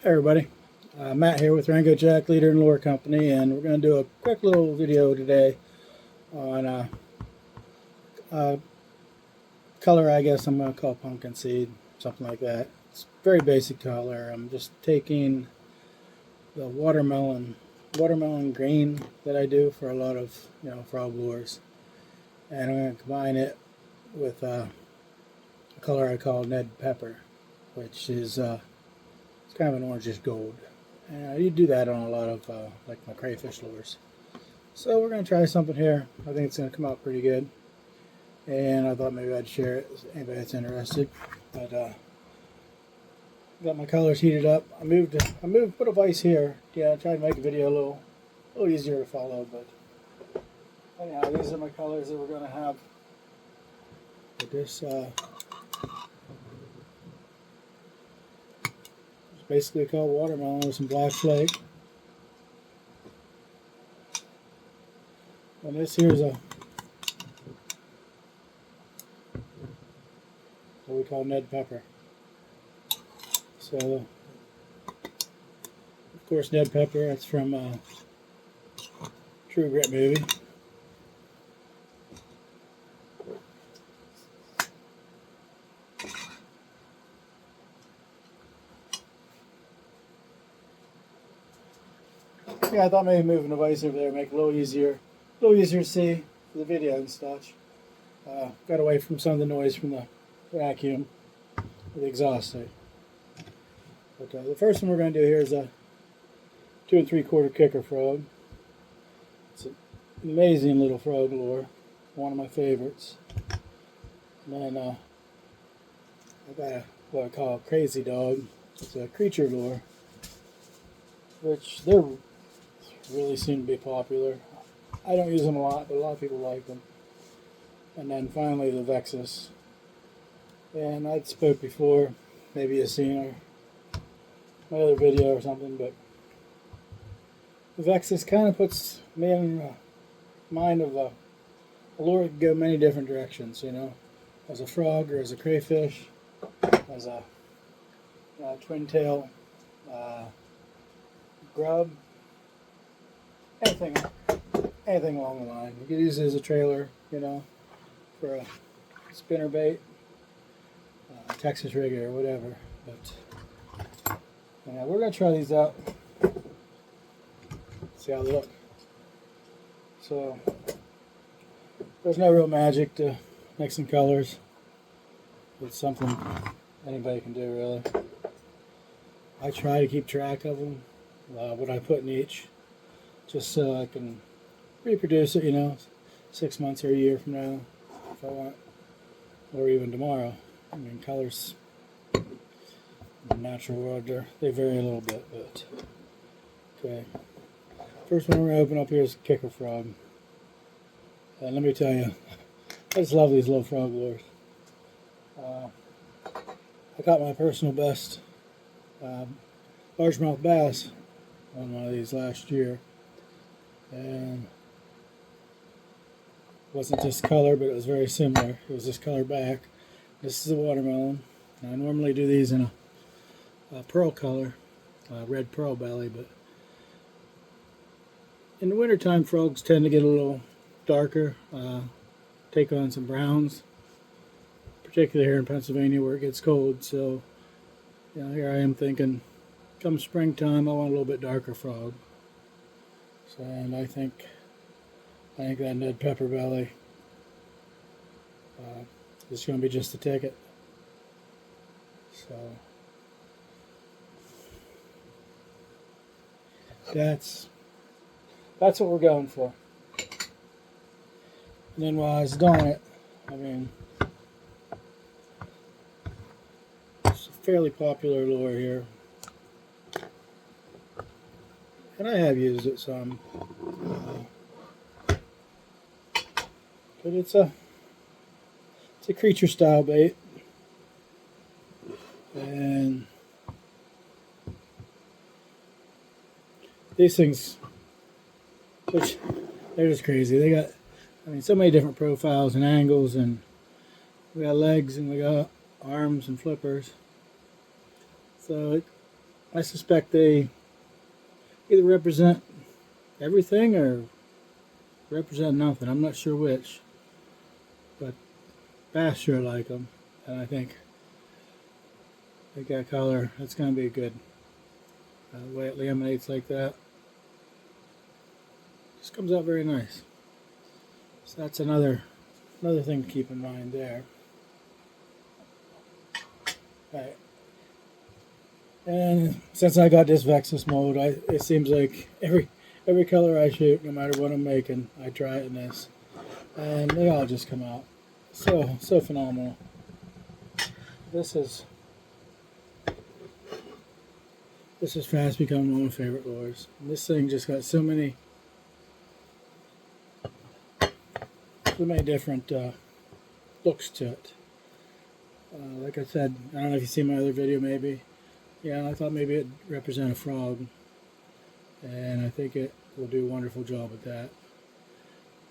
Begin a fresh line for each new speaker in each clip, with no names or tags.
Hey everybody, Matt here with Rango-Jack Leader Lure Co, and we're going to do a quick little video today on a color I guess I'm going to call Pumpkinseed, something like that. It's a very basic color. I'm just taking the watermelon green that I do for a lot of frog lures, and I'm going to combine it with a color I call Ned Pepper, which is it's kind of an orangish gold. You do that on a lot of like my crayfish lures. So we're going to try something here. I think it's going to come out pretty good, and I thought maybe I'd share it with anybody that's interested. But got my colors heated up. Put a vise here. Yeah, I tried to make the video a little easier to follow. But anyhow, these are my colors that we're going to have with this. Basically called watermelon with some black flake. And this here is what we call Ned Pepper. So, of course, Ned Pepper, that's from True Grit movie. Yeah, I thought maybe moving the vise over there would make it a little easier to see for the video and such. Got away from some of the noise from the vacuum with the exhaust there. But the first one we're going to do here is a 2 3/4 kicker frog. It's an amazing little frog lure, one of my favorites. And then I got what I call a crazy dog. It's a creature lure, which they're really seem to be popular. I don't use them a lot, but a lot of people like them. And then finally the Vexus. And I'd spoke before, maybe you've seen my other video or something, but the Vexus kind of puts me in the mind of a lure that can go many different directions, as a frog or as a crayfish, as a twin tail, grub. Anything along the line. You could use it as a trailer, for a spinner bait, Texas rigger or whatever. But we're gonna try these out. See how they look. So there's no real magic to mixing colors. It's something anybody can do, really. I try to keep track of them, what I put in each, just so I can reproduce it, 6 months or a year from now, if I want, or even tomorrow. I mean, colors in the natural world, they vary a little bit, but okay. First one we're going to open up here is a kicker frog. And let me tell you, I just love these little frog lures. I got my personal best largemouth bass on one of these last year. And it wasn't this color, but it was very similar. It was this color back. This is a watermelon. Now, I normally do these in a pearl color, red pearl belly, but in the wintertime frogs tend to get a little darker, take on some browns, particularly here in Pennsylvania where it gets cold. So here I am thinking, come springtime I want a little bit darker frog. So, and I think that Ned Pepper belly is going to be just the ticket. So that's what we're going for. And then while I was doing it, it's a fairly popular lure here, and I have used it some, but it's a creature style bait, and these things, which they're just crazy. They got, so many different profiles and angles, and we got legs and we got arms and flippers. So I suspect they either represent everything or represent nothing. I'm not sure which, but bass sure like them, and I think that color, that's going to be good. The way it laminates like that, just comes out very nice. So that's another thing to keep in mind there. Alright. And since I got this Vexus mode, it seems like every color I shoot, no matter what I'm making, I try it in this, and they all just come out so phenomenal. This is fast becoming one of my favorite lures. And this thing just got so many different looks to it. Like I said, I don't know if you see my other video, maybe. Yeah, I thought maybe it'd represent a frog, and I think it will do a wonderful job with that.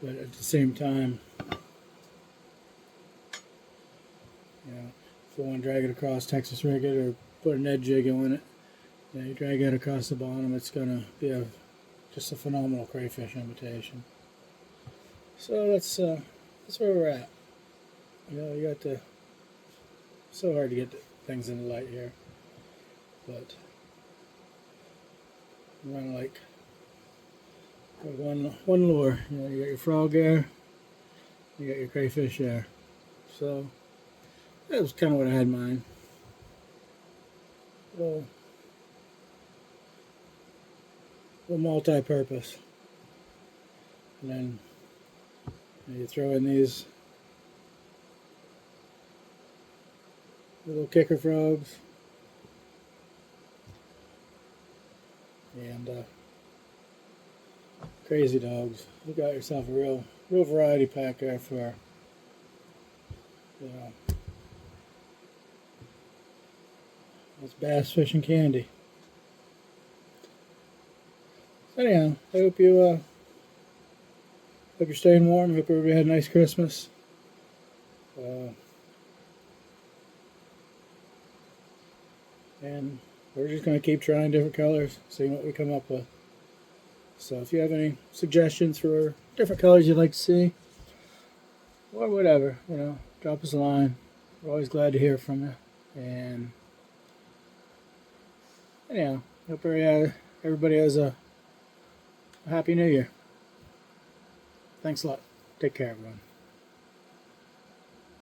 But at the same time, if you want to drag it across, Texas rig it, or put an edge jig on it, you drag it across the bottom, it's going to be just a phenomenal crayfish imitation. So that's where we're at. You got to, so hard to get things in the light here, but you run like one lure. You got your frog there, you got your crayfish there. So that was kind of what I had in mind. Little multi-purpose, and then you throw in these little kicker frogs, and crazy dogs. You got yourself a real variety pack there for, it's bass fishing candy. Anyhow, I hope you're staying warm. Hope everybody had a nice Christmas. And we're just going to keep trying different colors, seeing what we come up with. So if you have any suggestions for different colors you'd like to see, or whatever, drop us a line. We're always glad to hear from you. And anyhow, hope everybody has a Happy New Year. Thanks a lot. Take care, everyone.